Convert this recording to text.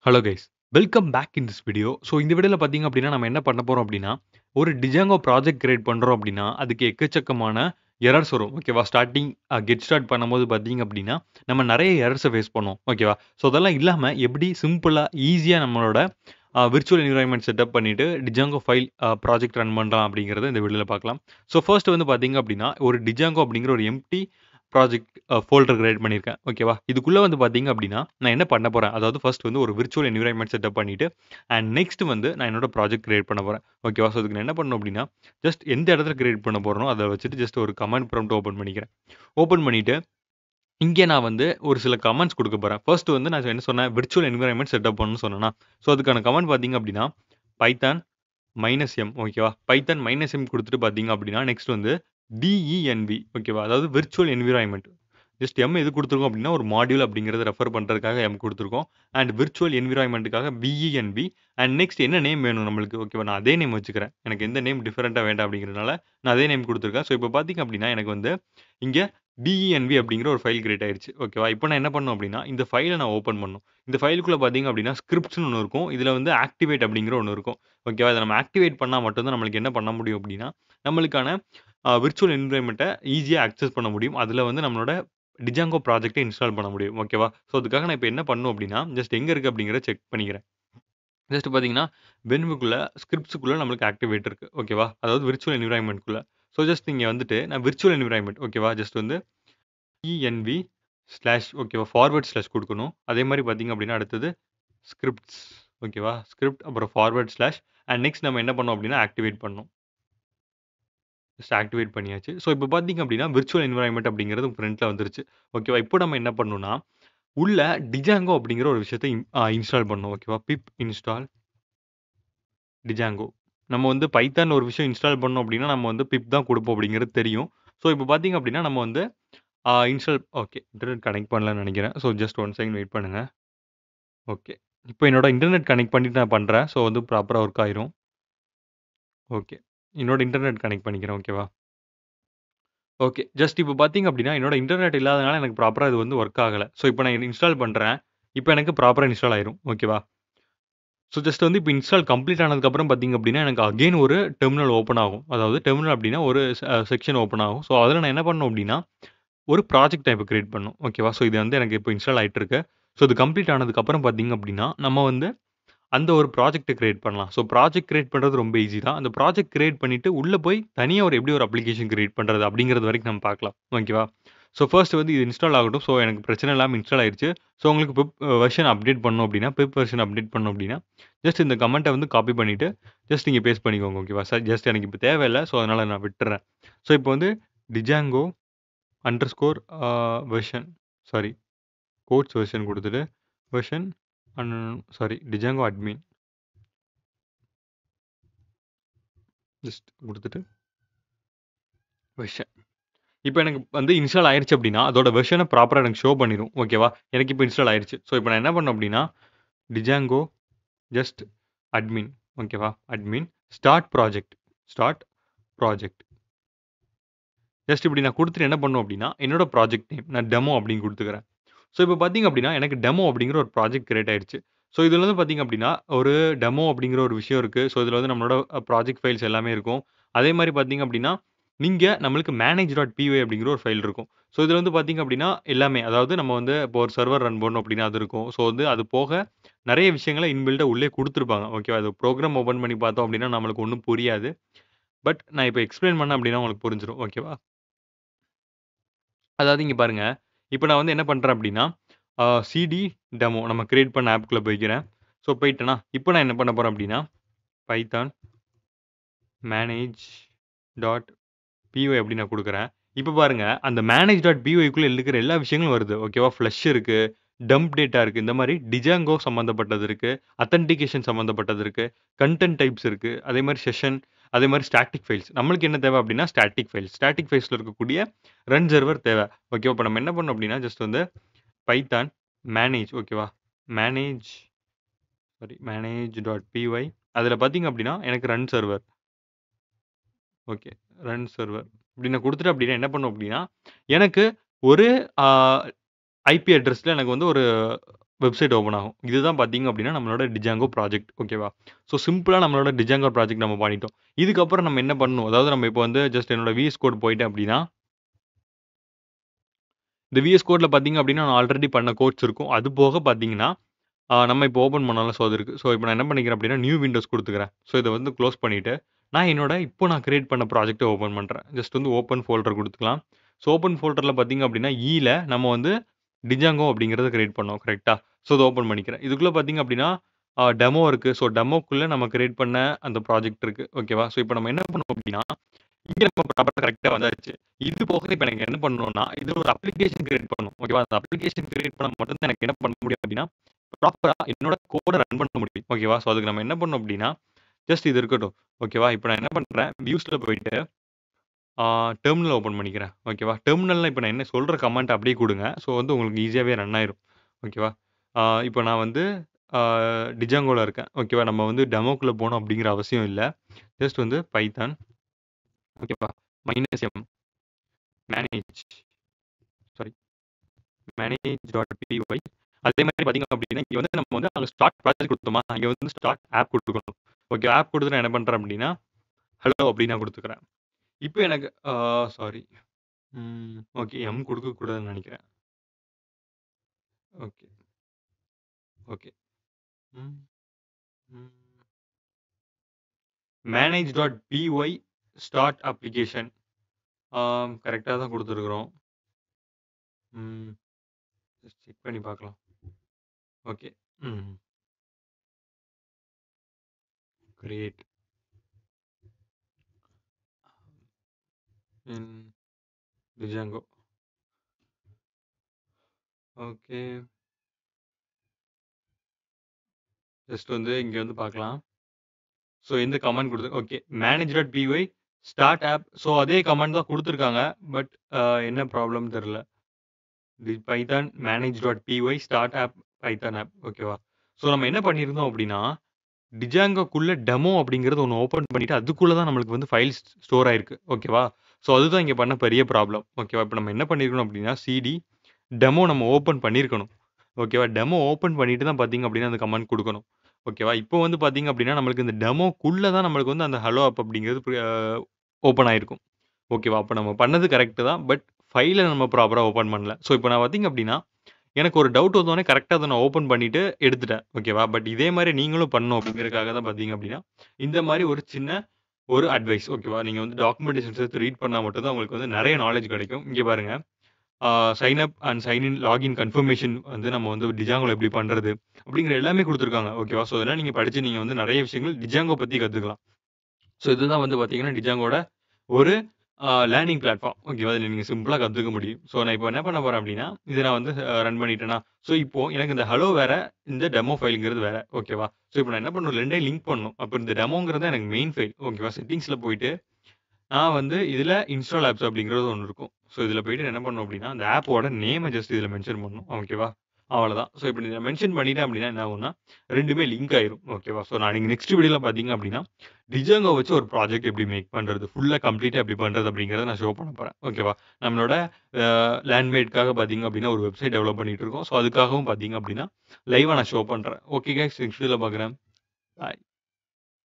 Hello guys, welcome back in this video. So இந்த வீடியோல பார்த்தீங்க அப்படின்னா, நம்ம என்ன பண்ண போறோம் அப்படின்னா, ஒரு Django ப்ராஜெக்ட் கிரியேட் பண்றோம் அப்படின்னா, அதுக்கு எக்கச்சக்கமான எரர்ஸ் வரும். ஓகேவா? ஸ்டார்ட்டிங் கெட் ஸ்டார்ட் பண்ணும்போது பார்த்தீங்க அப்படின்னா, நம்ம நெறைய எரர்ஸ ஃபேஸ் பண்ணுவோம். ஓகேவா? ஸோ அதெல்லாம் இல்லாம எப்படி சிம்பிளா, ஈஸியா நம்மளோட விர்ச்சுவல் என்வைரன்மென்ட் செட்டப் பண்ணிட்டு Django ஃபைல் ப்ராஜெக்ட் ரன் பண்ணலாம் அப்படிங்கிறத இந்த வீடியோல பார்க்கலாம். ஸோ ஃபர்ஸ்ட் வந்து பார்த்தீங்க அப்படின்னா, ஒரு Django அப்படிங்கிற ஒரு எம்ப்டி ப்ராஜெக்ட் ஃபோல்டர் கிரியேட் பண்ணியிருக்கேன். ஓகேவா? இதுக்குள்ள வந்து பார்த்தீங்க அப்படின்னா, நான் என்ன பண்ண போறேன், அதாவது ஃபர்ஸ்ட் வந்து ஒரு விர்ச்சுவல் என்வைரன்மென்ட் செட்டப் பண்ணிட்டு, அண்ட் நெக்ஸ்ட் வந்து நான் என்னோட ப்ராஜெக்ட் கிரியேட் பண்ண போறேன். ஓகேவா? ஸோ இதுக்கு நான் என்ன பண்ணணும் அப்படின்னா, ஜஸ்ட் எந்த இடத்துல கிரியேட் பண்ண போறேனோ, அத வச்சுட்டு ஜஸ்ட் ஒரு கமாண்ட் ப்ராம்ப்ட் ஓப்பன் பண்ணிக்கிறேன். ஓப்பன் பண்ணிட்டு, இங்கே நான் வந்து ஒரு சில கமெண்ட்ஸ் குடுக்க போறேன். ஃபர்ஸ்ட் வந்து நான் என்ன சொன்னேன், விர்ச்சுவல் என்வைரன்மென்ட் செட்டப் பண்ணணும்னு சொன்னேனா, ஸோ அதுக்கான கமாண்ட் பார்த்தீங்க அப்படின்னா, பைதான் -m ஓகேவா? பைதான் -m குடுத்துட்டு பார்த்தீங்க அப்படின்னா, நெக்ஸ்ட் வந்து DENV ஓகேவா? அதாவது விர்ச்சுவல் என்வைரன்மென்ட். ஜஸ்ட் எதுக்கு குடுத்துருக்கோம் அப்படின்னா, ஒரு மாடியூல் அப்படிங்கிறத ரெஃபர் பண்றதுக்காக குடுத்துருக்கோம். அண்ட் விர்ச்சுவல் என்வைரன்மென்ட்க்காக VENV அண்ட் நெக்ஸ்ட் என்ன நேம் வேணும் நம்மளுக்கு ஓகேவா? நான் அதே நேம் வச்சுக்கிறேன். எனக்கு எந்த நேம் டிஃபரெண்ட்டா வேண்டாம் அப்படிங்கிறதுனால, நான் அதே நேம் குடுத்துருக்கேன். ஸோ இப்போ பார்த்தீங்க அப்படின்னா, எனக்கு வந்து இங்க DENV அப்படிங்கிற ஒரு ஃபைல் கிரியேட் ஆயிருச்சு. ஓகேவா? இப்போ நான் என்ன பண்ணணும் அப்படின்னா, இந்த ஃபைல நான் ஓப்பன் பண்ணணும். இந்த ஃபைலுக்குள்ள பார்த்தீங்க அப்படின்னா, ஸ்கிரிப்ட்ஸ்னு ஒண்ணு இருக்கும். இதுல வந்து ஆக்டிவேட் அப்படிங்கிற ஒண்ணு இருக்கும். ஓகேவா? இத நம்ம ஆக்டிவேட் பண்ணா மட்டும் தான் நம்மளுக்கு என்ன பண்ண முடியும் அப்படின்னா, நம்மளுக்கான விர்ச்சுவல் என்வைரன்மென்ட்ட ஈஸியா அக்சஸ் பண்ண முடியும். அதுல வந்து நம்மளோட Django ப்ராஜெக்ட்ட இன்ஸ்டால் பண்ண முடியும். ஓகேவா? ஸோ அதுக்காக நான் இப்ப என்ன பண்ணணும் அப்படின்னா, ஜஸ்ட் எங்க இருக்கு அப்படிங்கிறத செக் பண்ணிக்கிறேன். ஜஸ்ட் பார்த்தீங்கன்னா, வென்வுக்குள்ள ஸ்கிரிப்ட்ஸ்க்குள்ள நம்மளுக்கு ஆக்டிவேட் இருக்கு. ஓகேவா? அதாவது விர்ச்சுவல் என்வைரன்மென்ட்குள்ள. ஸோ ஜஸ்ட் இங்க வந்துட்டு நான் விர்ச்சுவல் என்வைரன்மென்ட் ஓகேவா? ஜஸ்ட் வந்து ENV ஸ்லாஷ் ஓகேவா? ஃபார்வர்ட் ஸ்லாஷ் குடுக்கணும். அதே மாரி பார்த்தீங்க அப்படின்னா, அடுத்தது ஸ்கிரிப்ட்ஸ் ஓகேவா? ஸ்கிரிப்ட் அப்புறம் ஃபார்வர்ட் ஸ்லாஷ் அண்ட் நெக்ஸ்ட் நம்ம என்ன பண்ணோம் அப்படின்னா, ஆக்டிவேட் பண்ணணும். ஜஸ்ட் ஆக்டிவேட் பண்ணியாச்சு. ஸோ இப்போ பார்த்தீங்க அப்படின்னா, விர்ச்சுவல் என்வைரன்மென்ட் அப்படிங்கிறது ஃப்ரண்ட்ல வந்துருச்சு. ஓகேவா? இப்போ நம்ம என்ன பண்ணணும்னா, உள்ள Django அப்படிங்கிற ஒரு விஷயத்த இன்ஸ்டால் பண்ணணும். ஓகேவா? பிப் இன்ஸ்டால் Django. நம்ம வந்து பைத்தான்ல ஒரு விஷயம் இன்ஸ்டால் பண்ணோம் அப்படின்னா, நம்ம வந்து பிப் தான் குடுப்போம் அப்படிங்கிறது தெரியும். ஸோ இப்போ பார்த்தீங்க அப்படின்னா, நம்ம வந்து இன்ஸ்டால் ஓகே. இன்டர்நெட் கனெக்ட் பண்ணலன்னு நெனைக்கிறேன். ஸோ ஜஸ்ட் 1 செகண்ட் வெயிட் பண்ணுங்க. ஓகே. இப்போ என்னோட இன்டர்நெட் கனெக்ட் பண்ணிட்டு நான் பண்றேன். ஸோ வந்து ப்ராப்பரா ஒர்க் ஆயிரும். ஓகே. என்னோட இன்டர்நெட் கனெக்ட் பண்ணிக்கிறேன். ஓகேவா? ஓகே. ஜஸ்ட் இப்போ பார்த்தீங்க அப்படின்னா, என்னோட இன்டர்நெட் இல்லாதனால எனக்கு ப்ராப்பரா இது வந்து ஒர்க் ஆகல. ஸோ இப்போ நான் இன்ஸ்டால் பண்றேன். இப்போ எனக்கு ப்ராப்பரா இன்ஸ்டால் ஆயிரும். ஓகேவா? ஸோ ஜஸ்ட் வந்து இப்போ இன்ஸ்டால் கம்ப்ளீட் ஆனதுக்கப்புறம் பார்த்தீங்க அப்படின்னா, எனக்கு அகைன் ஒரு டெர்மினல் ஓப்பன் ஆகும். அதாவது டெர்மினல் அப்படின்னா ஒரு செக்ஷன் ஓப்பன் ஆகும். ஸோ அதில நான் என்ன பண்ணணும் அப்படின்னா, ஒரு ப்ராஜெக்ட் டைப் கிரியேட் பண்ணணும். ஓகேவா? ஸோ இது வந்து எனக்கு இப்போ இன்ஸ்டால் ஆயிட்டு இருக்கு. ஸோ இது கம்ப்ளீட் ஆனதுக்கப்புறம் பார்த்தீங்க அப்படின்னா, நம்ம வந்து அந்த ஒரு ப்ராஜெக்ட்ட கிரியேட் பண்ணலாம். ஸோ ப்ராஜெக்ட் கிரியேட் பண்றது ரொம்ப ஈஸி தான். அந்த ப்ராஜெக்ட் கிரியேட் பண்ணிட்டு உள்ள போய் தனியா எப்படி ஒரு அப்ளிகேஷன் கிரியேட் பண்றது அப்படிங்கிறது வரைக்கும் நம்ம பார்க்கலாம். ஓகேவா? ஸோ ஃபர்ஸ்ட் வந்து இது இன்ஸ்டால் ஆகட்டும். ஸோ எனக்கு பிரச்சனை இல்லாம இன்ஸ்டால் ஆயிருச்சு. ஸோ உங்களுக்கு பிப் வெர்ஷன் அப்டேட் பண்ணணும் அப்படின்னா, பிப் வெர்ஷன் அப்டேட் பண்ணணும் அப்படின்னா, ஜஸ்ட் இந்த கமெண்ட்ட வந்து காப்பி பண்ணிட்டு, ஜஸ்ட் இங்க பேஸ்ட் பண்ணிக்கோங்க. ஓகேவா? ஜஸ்ட் எனக்கு இப்ப தேவையில்ல. ஸோ அதனால நான் விட்டுர்றேன். ஸோ இப்போ வந்து Django underscore version sorry quotes version குடுத்துட்டு, வெர்ஷன் அன் சாரி Django அட்மின் ஜஸ்ட் குடுத்துட்டு வெர்ஷன். இப்ப எனக்கு வந்து இன்ஸ்டால் ஆயிருச்சு அப்டின்னா, அதோட வெர்ஷன ப்ராப்பரா எனக்கு ஷோ பண்ணிரும். ஓகேவா? எனக்கு இப்ப இன்ஸ்டால் ஆயிருச்சு. ஸோ இப்ப நான் என்ன பண்ணணும் அப்டின்னா, Django ஜஸ்ட் அட்மின் ஓகேவா? Admin start project. ஜஸ்ட் இப்டி நான் குடுத்துட்டு என்ன பண்ணணும் அப்டின்னா, என்னோட ப்ராஜெக்ட் நேம் நான் டெமோ அப்டின்னு குடுத்துக்கிறேன். ஸோ இப்ப பார்த்தீங்க அப்டின்னா, எனக்கு டெமோ அப்டிங்கிற ஒரு ப்ராஜெக்ட் கிரியேட் ஆயிருச்சு. ஸோ இதுல வந்து பார்த்தீங்க அப்டின்னா, ஒரு டெமோ அப்டிங்கிற ஒரு விஷயம் இருக்கு. ஸோ இதுல வந்து நம்மளோட ப்ராஜெக்ட் ஃபைல்ஸ் எல்லாமே இருக்கும். அதே மாரி பார்த்தீங்க அப்டின்னா, நீங்க நம்மளுக்கு manage.py அப்டிங்கிற ஒரு ஃபைல் இருக்கும். ஸோ இதுல வந்து பார்த்தீங்க அப்டின்னா, எல்லாமே அதாவது நம்ம வந்து இப்போ ஒரு சர்வர் ரன் பண்ணணும் அப்டின்னா அது இருக்கும். ஸோ வந்து அது போக நெறைய விஷயங்கள இன்பில்ட்டா உள்ளே குடுத்துருப்பாங்க. ஓகேவா? அது ப்ரோகிராம் ஓப்பன் பண்ணி பார்த்தோம் அப்டின்னா, நம்மளுக்கு ஒண்ணும் புரியாது. பட் நான் இப்ப எக்ஸ்ப்ளைன் பண்ணேன் அப்டின்னா உங்களுக்கு புரிஞ்சிரும். ஓகேவா? அதாவது இங்க பாருங்க. இப்ப நான் வந்து என்ன பண்றேன் அப்டின்னா, சிடி டெமோ நம்ம கிரியேட் பண்ண ஆப்க்குள்ள போய்க்கிறேன். ஸோ போயிட்டேனா, இப்ப நான் என்ன பண்ண போறேன் அப்டின்னா, பைதான் manage.py அப்டின்னு நான் குடுக்குறேன். இப்ப பாருங்க, அந்த manage.py க்குள்ள இருக்கிற எல்லா விஷயங்களும் வருது. ஓகேவா? ஃப்ளஷ் இருக்கு, டம்ப் டேட்டா இருக்கு. இந்த மாரி Django சம்மந்தப்பட்டது இருக்கு. ஆத்தென்டிகேஷன் சம்மந்தப்பட்டது இருக்கு. கன்டென்ட் டைப்ஸ் இருக்கு. அதே மாரி செஷன், அதே மாரி ஸ்டாட்டிக் ஃபைல்ஸ். நம்மளுக்கு என்ன தேவை அப்டின்னா, ஸ்டாட்டிக் ஃபைல்ஸ். ஸ்டாட்டிக் ஃபைல்ஸ்ல இருக்கக்கூடிய ரன் சர்வர் தேவை. ஓகேவா? இப்ப நம்ம என்ன பண்ணணும் அப்டின்னா, ஜஸ்ட் வந்து பைதான் மேனேஜ் ஓகேவா? மேனேஜ் சாரி manage.py அதில பார்த்தீங்க அப்டின்னா, எனக்கு run server okay. Run server இப்டி நான் குடுத்துட்டேன் அப்டின்னா என்ன பண்ணும் அப்டின்னா, எனக்கு ஒரு ஆ ஐபி அட்ரஸ்ல எனக்கு வந்து ஒரு வெப்சைட் ஓப்பன் ஆகும். இதுதான் பார்த்தீங்க அப்படின்னா நம்மளோட டிஜாங்கோ ப்ராஜெக்ட். ஓகேவா? ஸோ சிம்பிளா நம்மளோட டிஜாங்கோ ப்ராஜெக்ட் நம்ம பண்ணிட்டோம். இதுக்கப்புறம் நம்ம என்ன பண்ணணும்? அதாவது நம்ம இப்போ வந்து ஜஸ்ட் என்னோட விஎஸ் கோட் போயிட்டேன் அப்படின்னா, இந்த விஎஸ் கோட்ல பார்த்தீங்க அப்படின்னா, நான் ஆல்ரெடி பண்ண கோட்ஸ் இருக்கும். அது போக பார்த்தீங்கன்னா, நம்ம இப்போ ஓப்பன் பண்ணாலும் ஸோ அது இருக்கு. ஸோ இப்போ நான் என்ன பண்ணிக்கிறேன் அப்படின்னா, நியூ விண்டோஸ் குடுத்துக்கிறேன். ஸோ இத வந்து க்ளோஸ் பண்ணிட்டு, நான் என்னோட இப்போ நான் கிரியேட் பண்ண ப்ராஜெக்ட்ட ஓப்பன் பண்றேன். ஜஸ்ட் வந்து ஓப்பன் ஃபோல்டர் குடுத்துக்கலாம். ஸோ ஓப்பன் ஃபோல்டர்ல பார்த்தீங்க அப்படின்னா, ஈல நம்ம வந்து டிஜாங்கோ அப்படிங்கிறத கிரியேட் பண்ணோம். கரெக்ட்டா? ஸோ இத ஓப்பன் பண்ணிக்கிறேன். இதுக்குள்ள பார்த்தீங்க அப்படின்னா, டெமோ இருக்கு. ஸோ டெமோக்குள்ள நம்ம கிரியேட் பண்ண அந்த ப்ராஜெக்ட் இருக்கு. ஓகேவா? ஸோ இப்போ நம்ம என்ன பண்ணோம் அப்படின்னா, இங்க நம்ம ப்ராப்பரா கரெக்ட்டா வந்தாச்சு. இது போக இப்ப எனக்கு என்ன பண்ணணும்னா, இது ஒரு அப்ளிகேஷன் கிரியேட் பண்ணணும். ஓகேவா? அந்த அப்ளிகேஷன் கிரியேட் பண்ணா மட்டும் தான் எனக்கு என்ன பண்ண முடியும் அப்படின்னா, ப்ராப்பரா என்னோட கோட ரன் பண்ண முடியும். ஓகேவா? ஸோ அதுக்கு நம்ம என்ன பண்ணணும் அப்படின்னா, ஜஸ்ட் இது இருக்கட்டும். ஓகேவா? இப்ப நான் என்ன பண்றேன், வியூஸ்ல போயிட்டு டெர்மினல் ஓப்பன் பண்ணிக்கிறேன். ஓகேவா? டெர்மினல்ல இப்ப நான் என்ன சொல்ற கமாண்ட் அப்படியே குடுங்க. ஸோ வந்து உங்களுக்கு ஈஸியாவே ரன் ஆயிரும். ஓகேவா? இப்ப நான் வந்து ஆ டிஜாங்கோல இருக்கேன். ஓகேவா? நம்ம வந்து டெமோக்குள்ள போணும் அப்படிங்கிற அவசியம் இல்ல. ஜஸ்ட் வந்து பைத்தான் ஓகேவா? -m மேனேஜ் சாரி manage.py அதே மாதிரி பார்த்தீங்க அப்படின்னா, இங்க வந்து நம்ம வந்து அங்க ஸ்டார்ட் ப்ராஜெக்ட் குடுத்தோமா, இங்க வந்து ஸ்டார்ட் ஆப் குடுக்கணும். ஓகே ஆப் குடுத்துட்டு நான் என்ன பண்றேன் அப்படின்னா, ஹலோ அப்படின்னு நான் குடுத்துக்கிறேன். இப்ப எனக்கு சாரி. ஓகே எம் குடுக்கக்கூடாதுன்னு நெனைக்கிறேன். Okay, okay. ம், ம். manage.py start application. கரெக்ட்டா தான் குடுத்துருக்குறோம். ம். ஜஸ்ட் செக் பண்ணி பார்க்கலாம். ஓகே. ம். Create in Django. Okay. Just வந்து இங்க வந்து பார்க்கலாம். ஸோ எந்த கமாண்ட் குடுத்து okay. manage.py start app. So அதே கமாண்ட் தான் குடுத்துருக்காங்க. பட் என்ன ப்ராப்ளம் தெரியல. Python manage.py start app Python app. ஓகேவா? ஸோ நம்ம என்ன பண்ணியிருந்தோம் அப்படின்னா, டிஜாங்கோக்குள்ள டெமோ அப்படிங்கிறது ஒண்ணு ஓப்பன் பண்ணிட்டு, அதுக்குள்ள தான் நம்மளுக்கு வந்து ஃபைல்ஸ் ஸ்டோர் ஆயிருக்கு. ஓகேவா? ஸோ அதுதான் இங்க பண்ண பெரிய ப்ராப்ளம். ஓகேவா? இப்ப நம்ம என்ன பண்ணியிருக்கணும் அப்படின்னா, சிடி டெமோ நம்ம ஓப்பன் பண்ணியிருக்கணும். ஓகேவா? டெமோ ஓப்பன் பண்ணிட்டு தான் பார்த்தீங்க அப்படின்னா, அந்த கமாண்ட் குடுக்கணும். ஓகேவா? இப்போ வந்து பார்த்தீங்க அப்படின்னா, நம்மளுக்கு இந்த டெமோக்குள்ள தான் நம்மளுக்கு வந்து அந்த ஹலோ ஆப் அப்படிங்கிறது ஓப்பன் ஆயிருக்கும். ஓகேவா? அப்ப நம்ம பண்ணது கரெக்ட் தான். பட் ஃபைல நம்ம ப்ராப்பரா ஓப்பன் பண்ணல. ஸோ இப்போ நான் பார்த்தீங்க அப்படின்னா, எனக்கு ஒரு டவுட் வந்தோனே கரெக்ட்டா அத நான் ஓப்பன் பண்ணிட்டு எடுத்துட்டேன். ஓகேவா? பட் இதே மாரி நீங்களும் பண்ணணும் அப்படிங்கிறதுக்காக தான் பார்த்தீங்க அப்படின்னா, இந்த மாரி ஒரு சின்ன ஒரு அட்வைஸ். ஓகேவா? நீங்க வந்து டாக்குமெண்டேஷன் சேர்த்து ரீட் பண்ணா மட்டும் தான் உங்களுக்கு வந்து நெறைய நாலேட்ஜ் கிடைக்கும். இங்க பாருங்க. Sign up and sign in login confirmation வந்து நம்ம வந்து டிஜாங்கோல எப்படி பண்றது? அப்படிங்கிற எல்லாமே குடுத்துருக்காங்க. ஓகேவா? ஸோ இதெல்லாம் நீங்க படிச்சு நீங்க வந்து நெறைய விஷயங்கள் டிஜாங்கோ பத்தி கத்துக்கலாம். ஸோ இதுதான் வந்து பார்த்தீங்கன்னா, டிஜாங்கோட ஒரு லேர்னிங் பிளாட்ஃபார்ம். ஓகேவா? இதில நீங்க சிம்பிளா கத்துக்க முடியும். ஸோ நான் இப்போ என்ன பண்ண போறேன் அப்படின்னா, இத நான் வந்து ரன் பண்ணிட்டேனா, ஸோ இப்போ எனக்கு இந்த ஹலோ வேற, இந்த டெமோ ஃபைல்ங்கிறது வேற. ஓகேவா? ஸோ இப்போ நான் என்ன பண்ணணும் 2யும் லிங்க் பண்ணணும். அப்ப இந்த டெமோங்கிறது தான் எனக்கு மெயின் ஃபைல். ஓகேவா? செட்டிங்ஸ்ல போயிட்டு நான் வந்து இதில இன்ஸ்டால் ஆப்ஸ் அப்படிங்கிறது ஒண்ணு இருக்கும். ஸோ இதில போயிட்டு நான் என்ன பண்ணணும் அப்படின்னா, அந்த ஆப்போட நேம ஜஸ்ட் இதில மென்ஷன் பண்ணணும். ஓகேவா? அவ்வளதான். ஸோ இப்படி நான் மென்ஷன் பண்ணிட்டேன் அப்படின்னா என்ன ஆகும்னா, 2மே லிங்க் ஆயிரும். ஓகேவா? ஸோ நான் நீங்க நெக்ஸ்ட் வீடியோல பார்த்தீங்க அப்படின்னா, டிஜாங்கோ வச்சு ஒரு ப்ராஜெக்ட் எப்படி மேக் பண்றது? ஃபுல்லா கம்ப்ளீட்டா எப்படி பண்றது? அப்படிங்கிறத நான் ஷோ பண்ண போறேன். ஓகேவா? நம்மளோட லேண்ட்மேட்காக பார்த்தீங்க அப்படின்னா, ஒரு வெப்சைட் டெவலப் பண்ணிட்டு இருக்கோம். ஸோ அதுக்காகவும் பார்த்தீங்க அப்படின்னா, லைவ்வா நான் ஷோ பண்றேன். ஓகே கைஸ் நெக்ஸ்ட் வீடியோல பார்க்குறேன். பாய்.